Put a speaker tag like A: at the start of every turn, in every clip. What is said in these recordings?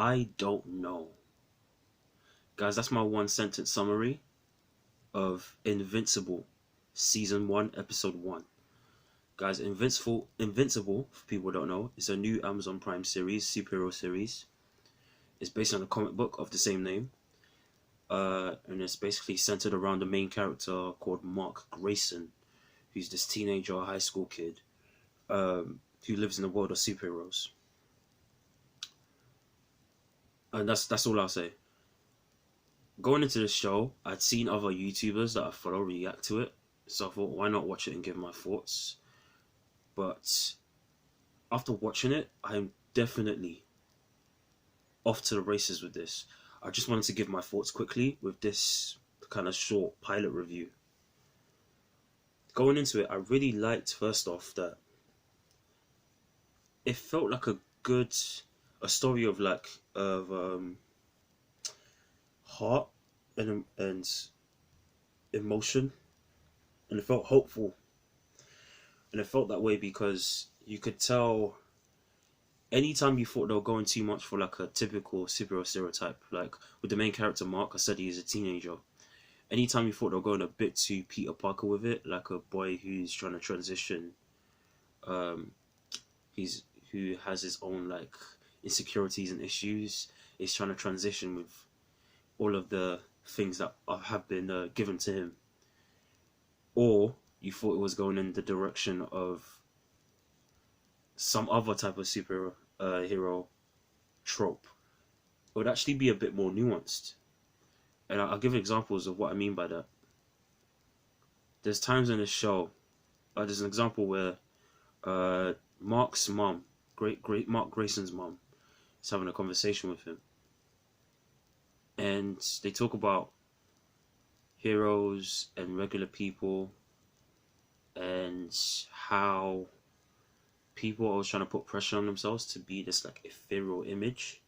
A: I don't know. Guys, that's my one sentence summary of Invincible, Season 1, Episode 1. Guys, Invincible, for people who don't know, is a new Amazon Prime series, superhero series. It's based on a comic book of the same name. And it's basically centered around the main character called Mark Grayson, who's this teenager, high school kid, who lives in the world of superheroes. And that's all I'll say. Going into the show, I'd seen other YouTubers that I follow react to it, so I thought, why not watch it and give my thoughts? But after watching it, I'm definitely off to the races with this. I just wanted to give my thoughts quickly with this kind of short pilot review. Going into it, I really liked, first off, that it felt like a story of heart and emotion, and it felt hopeful. And it felt that way because you could tell anytime you thought they were going too much for like a typical superhero stereotype, like with the main character Mark, I said he is a teenager. Anytime you thought they were going a bit too Peter Parker with it, like a boy who's trying to transition, who has his own like insecurities and issues, is trying to transition with all of the things that have been given to him. Or you thought it was going in the direction of some other type of superhero hero trope. It would actually be a bit more nuanced. And I'll give examples of what I mean by that. There's times in the show, there's an example where Mark's mom, great Mark Grayson's mom, is having a conversation with him. And they talk about heroes and regular people and how people are always trying to put pressure on themselves to be this like ethereal image.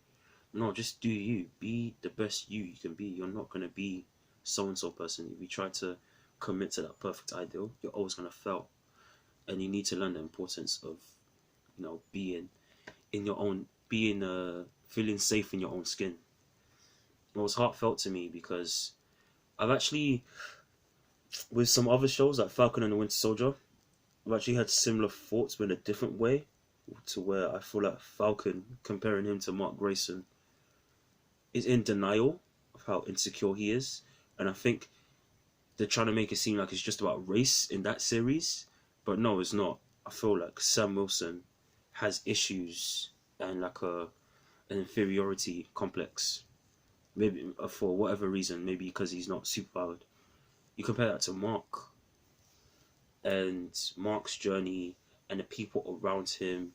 A: No, just do you. Be the best you can be. You're not going to be so-and-so person. If you try to commit to that perfect ideal, you're always going to fail. And you need to learn the importance of, being in your own, feeling safe in your own skin. It was heartfelt to me because I've actually, with some other shows like Falcon and the Winter Soldier, I've actually had similar thoughts but in a different way, to where I feel like Falcon, comparing him to Mark Grayson, is in denial of how insecure he is. And I think they're trying to make it seem like it's just about race in that series, but no, it's not. I feel like Sam Wilson has issues and like an inferiority complex. Maybe for whatever reason, maybe because he's not superpowered. You compare that to Mark and Mark's journey and the people around him.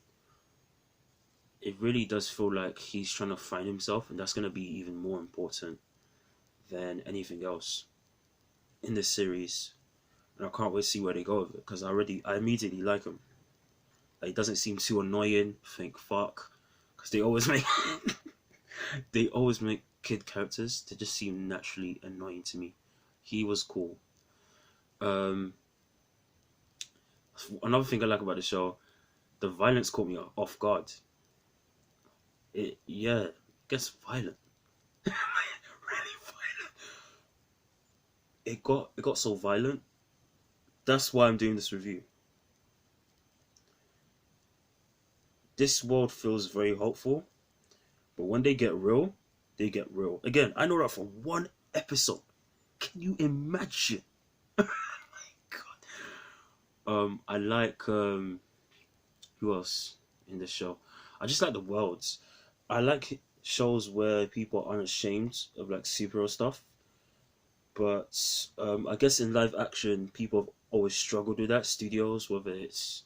A: It really does feel like he's trying to find himself, and that's going to be even more important than anything else in this series. And I can't wait to see where they go with it, because I immediately like him. Like, he doesn't seem too annoying. Think fuck, because they always make kid characters to just seem naturally annoying to me. He was cool. Another thing I like about the show, the violence caught me off guard. It gets violent. Really violent. It got so violent. That's why I'm doing this review. This world feels very hopeful, but when they get real, they get real. Again, I know that for one episode. Can you imagine? Oh my god. I like who else in this show? I just like the worlds. I like shows where people are unashamed of like superhero stuff. But I guess in live action, people have always struggled with that. Studios, whether it's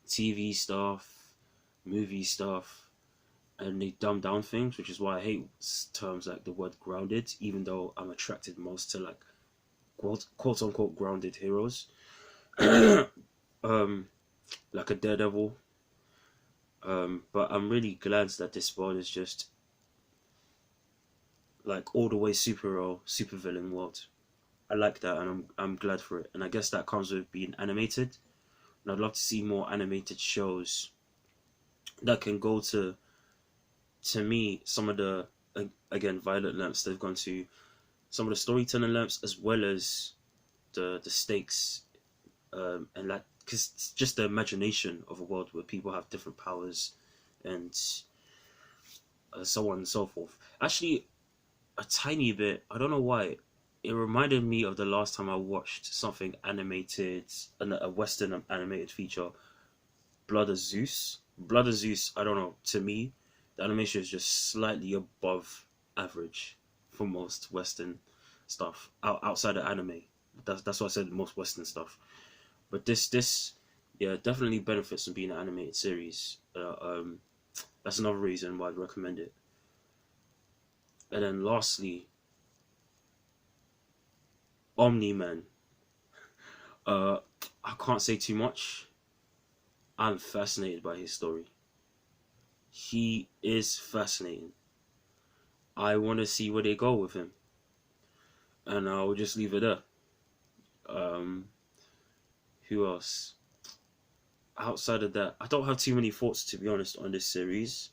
A: TV stuff, movie stuff, and they dumb down things, which is why I hate terms like the word grounded, even though I'm attracted most to like quote unquote grounded heroes. Like a Daredevil. But I'm really glad that this world is just like all the way supervillain world. I like that, and I'm glad for it. And I guess that comes with being animated. And I'd love to see more animated shows that can go to to me, some of the again violent lengths they've gone to, some of the storytelling lengths, as well as the stakes, and like, because it's just the imagination of a world where people have different powers, and so on and so forth. Actually, a tiny bit. I don't know why. It reminded me of the last time I watched something animated, a Western animated feature, Blood of Zeus. Blood of Zeus. I don't know. To me, the animation is just slightly above average for most Western stuff outside of anime. That's why I said most Western stuff. But this yeah, definitely benefits from being an animated series. That's another reason why I'd recommend it. And then lastly, Omni Man. Uh, I can't say too much. I'm fascinated by his story. He is fascinating. I want to see where they go with him, and I'll just leave it there. Um, who else? Outside of that, I don't have too many thoughts, to be honest, on this series.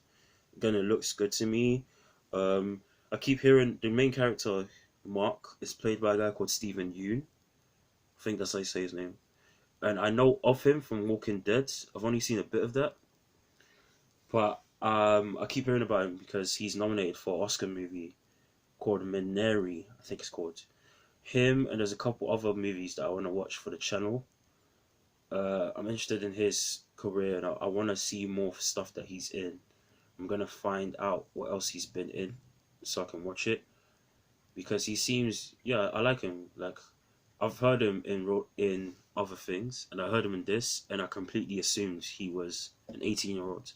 A: Again, it looks good to me. Um, I keep hearing the main character, Mark, is played by a guy called Stephen Yoon. I think that's how you say his name. And I know of him from Walking Dead. I've only seen a bit of that, but I keep hearing about him because he's nominated for an Oscar movie called Minari, I think it's called. Him, and there's a couple other movies that I want to watch for the channel. I'm interested in his career, and I want to see more stuff that he's in. I'm gonna find out what else he's been in, so I can watch it, because he seems, yeah, I like him. Like, I've heard him in other things, and I heard him in this, and I completely assumed he was an 18-year-old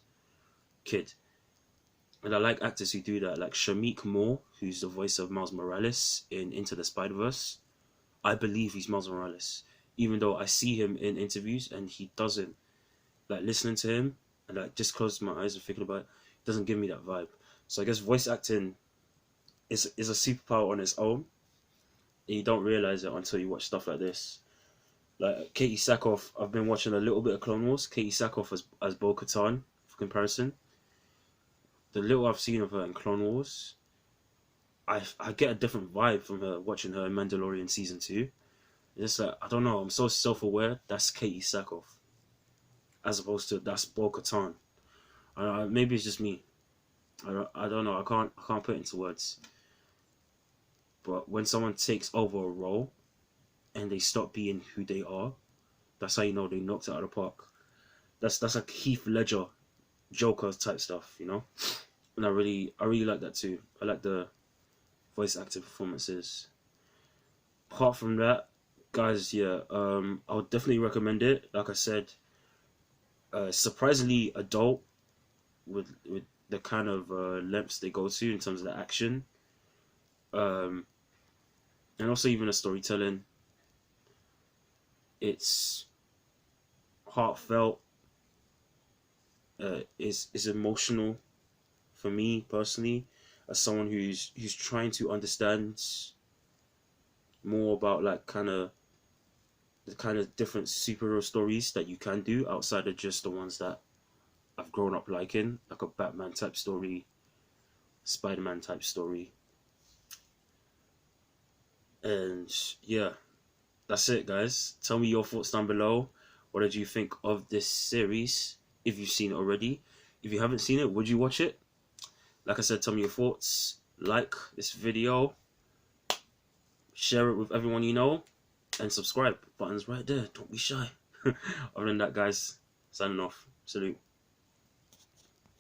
A: kid. And I like actors who do that, like Shamik Moore, who's the voice of Miles Morales in Into the Spider-Verse. I believe he's Miles Morales, even though I see him in interviews and he doesn't. Like, listening to him and like just closing my eyes and thinking about it, doesn't give me that vibe. So I guess voice acting is a superpower on its own, and you don't realize it until you watch stuff like this. Like Katie Sackhoff, I've been watching a little bit of Clone Wars. Katie Sackhoff as Bo-Katan, for comparison. The little I've seen of her in Clone Wars, I get a different vibe from her watching her in Mandalorian season 2. It's just like, I don't know, I'm so self-aware. That's Katie Sackhoff, as opposed to that's Bo-Katan. Maybe it's just me. I don't know. I can't put it into words. But when someone takes over a role and they stop being who they are, that's how you know they knocked it out of the park. That's like Heath Ledger, Joker type stuff, you know. And I really like that too. I like the voice acting performances. Apart from that, guys, yeah, I would definitely recommend it. Like I said, surprisingly adult with the kind of lengths they go to in terms of the action, um, and also even the storytelling. It's heartfelt. Is emotional for me personally, as someone who's trying to understand more about like kind of the kind of different superhero stories that you can do outside of just the ones that I've grown up liking, like a Batman type story, Spider-Man type story. And yeah, that's it, guys. Tell me your thoughts down below. What did you think of this series? If you've seen it already. If you haven't seen it, would you watch it? Like I said, tell me your thoughts. Like this video. Share it with everyone you know. And subscribe. Button's right there. Don't be shy. Other than that, guys, signing off. Salute.